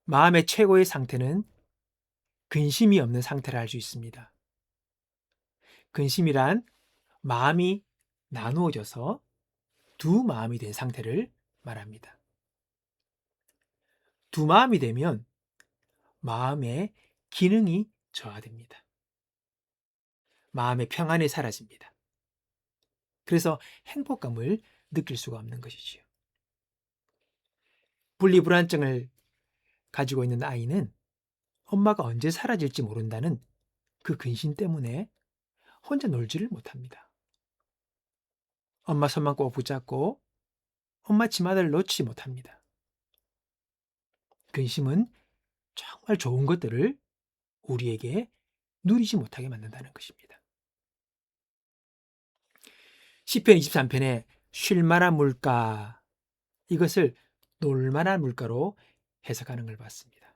마음의 최고의 상태는 근심이 없는 상태라 할 수 있습니다. 근심이란 마음이 나누어져서 두 마음이 된 상태를 말합니다. 두 마음이 되면 마음의 기능이 저하됩니다. 마음의 평안이 사라집니다. 그래서 행복감을 느낄 수가 없는 것이지요. 분리불안증을 가지고 있는 아이는 엄마가 언제 사라질지 모른다는 그 근심 때문에 혼자 놀지를 못합니다. 엄마 손만 꼭 붙잡고 엄마 치마를 놓지 못합니다. 근심은 정말 좋은 것들을 우리에게 누리지 못하게 만든다는 것입니다. 시편 23편에 쉴 만한 물가, 이것을 놀 만한 물가로 해석하는 걸 봤습니다.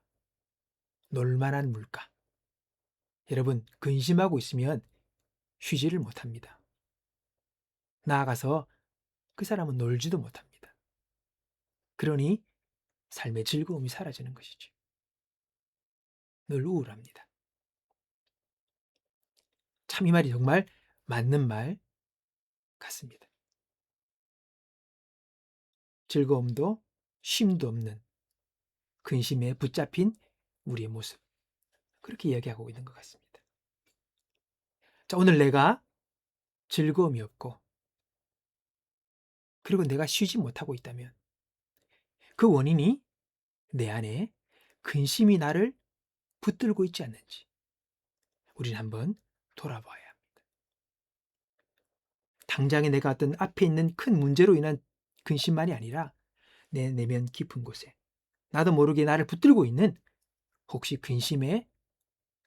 놀 만한 물가. 여러분, 근심하고 있으면 쉬지를 못합니다. 나아가서 그 사람은 놀지도 못합니다. 그러니 삶의 즐거움이 사라지는 것이죠. 늘 우울합니다. 참 이 말이 정말 맞는 말 같습니다. 즐거움도 쉼도 없는 근심에 붙잡힌 우리의 모습. 그렇게 이야기하고 있는 것 같습니다. 자, 오늘 내가 즐거움이 없고 그리고 내가 쉬지 못하고 있다면 그 원인이 내 안에 근심이 나를 붙들고 있지 않는지 우리는 한번 돌아봐야 합니다. 당장에 내가 어떤 앞에 있는 큰 문제로 인한 근심만이 아니라 내 내면 깊은 곳에 나도 모르게 나를 붙들고 있는 혹시 근심의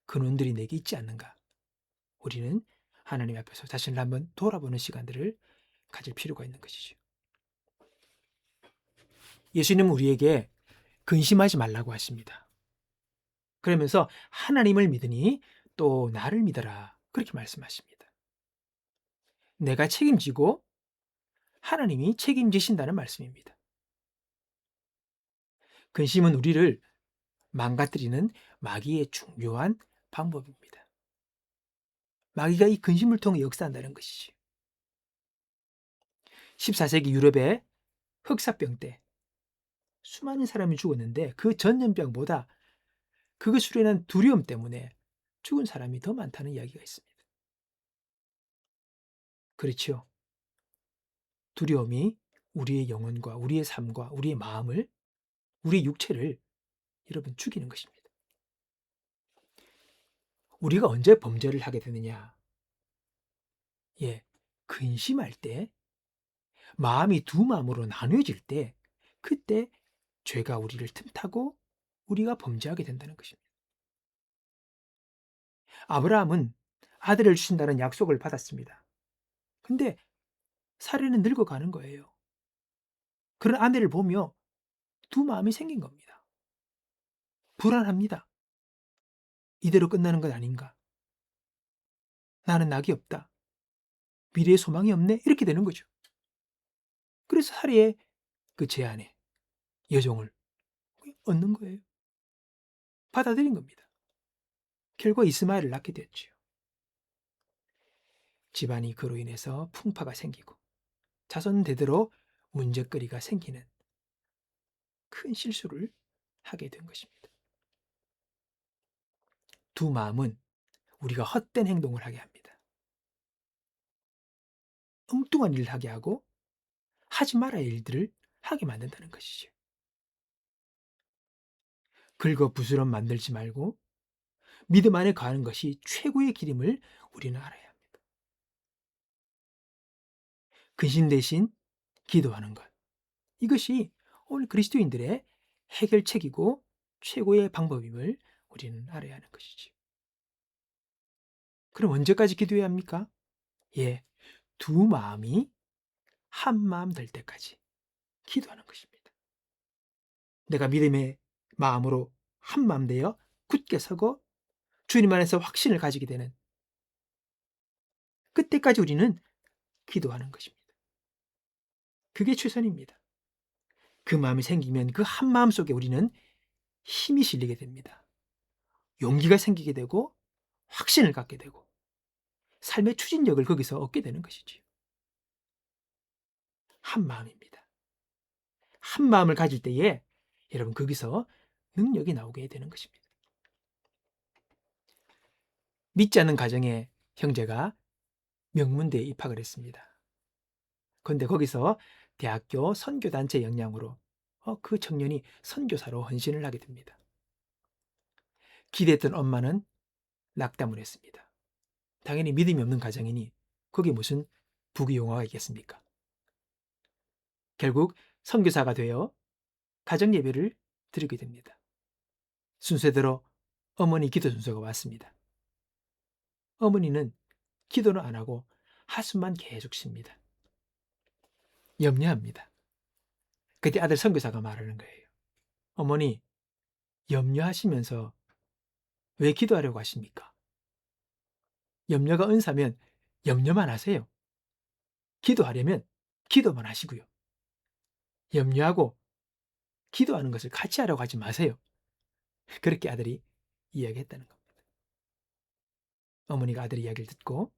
근원들이 내게 있지 않는가? 우리는 하나님 앞에서 자신을 한번 돌아보는 시간들을 가질 필요가 있는 것이죠. 예수님은 우리에게 근심하지 말라고 하십니다. 그러면서 하나님을 믿으니 또 나를 믿어라. 그렇게 말씀하십니다. 내가 책임지고 하나님이 책임지신다는 말씀입니다. 근심은 우리를 망가뜨리는 마귀의 중요한 방법입니다. 마귀가 이 근심을 통해 역사한다는 것이지. 14세기 유럽의 흑사병 때 수많은 사람이 죽었는데 그 전염병보다 그것으로 인한 두려움 때문에 죽은 사람이 더 많다는 이야기가 있습니다. 그렇죠. 두려움이 우리의 영혼과 우리의 삶과 우리의 마음을, 우리의 육체를 여러분 죽이는 것입니다. 우리가 언제 범죄를 하게 되느냐? 예, 근심할 때, 마음이 두 마음으로 나뉘어질 때, 그때 죄가 우리를 틈타고 우리가 범죄하게 된다는 것입니다. 아브라함은 아들을 주신다는 약속을 받았습니다. 근데 사례는 늙어가는 거예요. 그런 아내를 보며 두 마음이 생긴 겁니다. 불안합니다. 이대로 끝나는 것 아닌가? 나는 낙이 없다. 미래에 소망이 없네? 이렇게 되는 거죠. 그래서 사례의 그 제안에 여종을 얻는 거예요. 받아들인 겁니다. 결국 이스마엘을 낳게 됐죠. 집안이 그로 인해서 풍파가 생기고 자손 대대로 문제거리가 생기는 큰 실수를 하게 된 것입니다. 두 마음은 우리가 헛된 행동을 하게 합니다. 엉뚱한 일을 하게 하고 하지 말아야 할 일들을 하게 만든다는 것이죠. 긁어부스럼 만들지 말고 믿음 안에 가는 것이 최고의 길임을 우리는 알아야 합니다. 근심 대신 기도하는 것. 이것이 오늘 그리스도인들의 해결책이고 최고의 방법임을 우리는 알아야 하는 것이지. 그럼 언제까지 기도해야 합니까? 예, 두 마음이 한 마음 될 때까지 기도하는 것입니다. 내가 믿음의 마음으로 한 마음 되어 굳게 서고 주님 안에서 확신을 가지게 되는 그때까지 우리는 기도하는 것입니다. 그게 최선입니다. 그 마음이 생기면 그 한 마음 속에 우리는 힘이 실리게 됩니다. 용기가 생기게 되고 확신을 갖게 되고 삶의 추진력을 거기서 얻게 되는 것이지요. 한 마음입니다. 한 마음을 가질 때에 여러분 거기서 능력이 나오게 되는 것입니다. 믿지 않는 가정의 형제가 명문대에 입학을 했습니다. 그런데 거기서 대학교 선교단체 역량으로 그 청년이 선교사로 헌신을 하게 됩니다. 기대했던 엄마는 낙담을 했습니다. 당연히 믿음이 없는 가정이니 거기에 무슨 부귀영화가 있겠습니까? 결국 선교사가 되어 가정 예배를 드리게 됩니다. 순서대로 어머니 기도 순서가 왔습니다. 어머니는 기도는 안 하고 한숨만 계속 쉽니다. 염려합니다. 그때 아들 선교사가 말하는 거예요. 어머니, 염려하시면서 왜 기도하려고 하십니까? 염려가 은사면 염려만 하세요. 기도하려면 기도만 하시고요. 염려하고 기도하는 것을 같이 하려고 하지 마세요. 그렇게 아들이 이야기했다는 겁니다. 어머니가 아들의 이야기를 듣고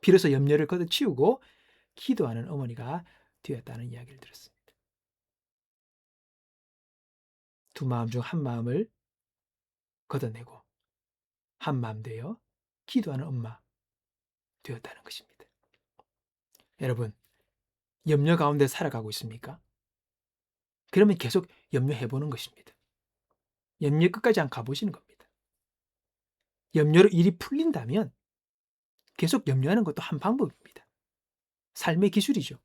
비로소 염려를 걷어치우고 기도하는 어머니가 되었다는 이야기를 들었습니다. 두 마음 중 한 마음을 걷어내고 한 마음 되어 기도하는 엄마 되었다는 것입니다. 여러분, 염려 가운데 살아가고 있습니까? 그러면 계속 염려해보는 것입니다. 염려 끝까지 안 가보시는 겁니다. 염려로 일이 풀린다면 계속 염려하는 것도 한 방법입니다. 삶의 기술이죠.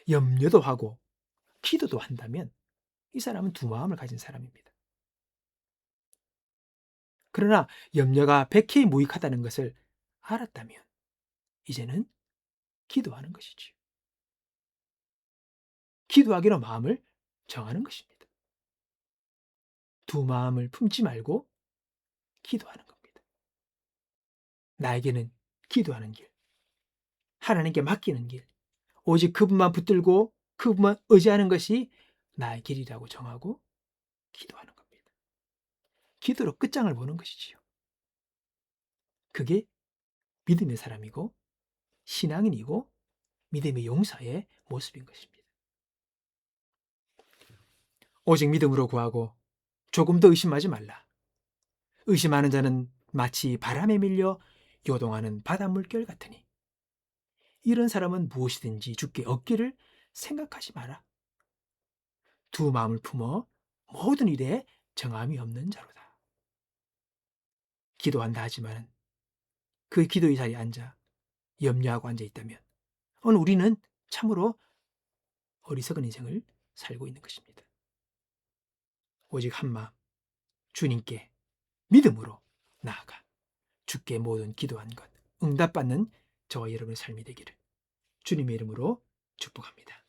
염려도 하고 기도도 한다면 이 사람은 두 마음을 가진 사람입니다. 그러나 염려가 백해무익하다는 것을 알았다면 이제는 기도하는 것이지요. 기도하기로 마음을 정하는 것입니다. 두 마음을 품지 말고 기도하는 겁니다. 나에게는 기도하는 길, 하나님께 맡기는 길, 오직 그분만 붙들고 그분만 의지하는 것이 나의 길이라고 정하고 기도하는 겁니다. 기도로 끝장을 보는 것이지요. 그게 믿음의 사람이고 신앙인이고 믿음의 용사의 모습인 것입니다. 오직 믿음으로 구하고 조금 더 의심하지 말라. 의심하는 자는 마치 바람에 밀려 요동하는 바다 물결 같으니 이런 사람은 무엇이든지 주께 얻기를 생각하지 마라. 두 마음을 품어 모든 일에 정함이 없는 자로다. 기도한다 하지만 그 기도의 자리에 앉아 염려하고 앉아 있다면 오늘 우리는 참으로 어리석은 인생을 살고 있는 것입니다. 오직 한 마음 주님께 믿음으로 나아가 주께 모든 기도한 것 응답받는 저와 여러분의 삶이 되기를 주님의 이름으로 축복합니다.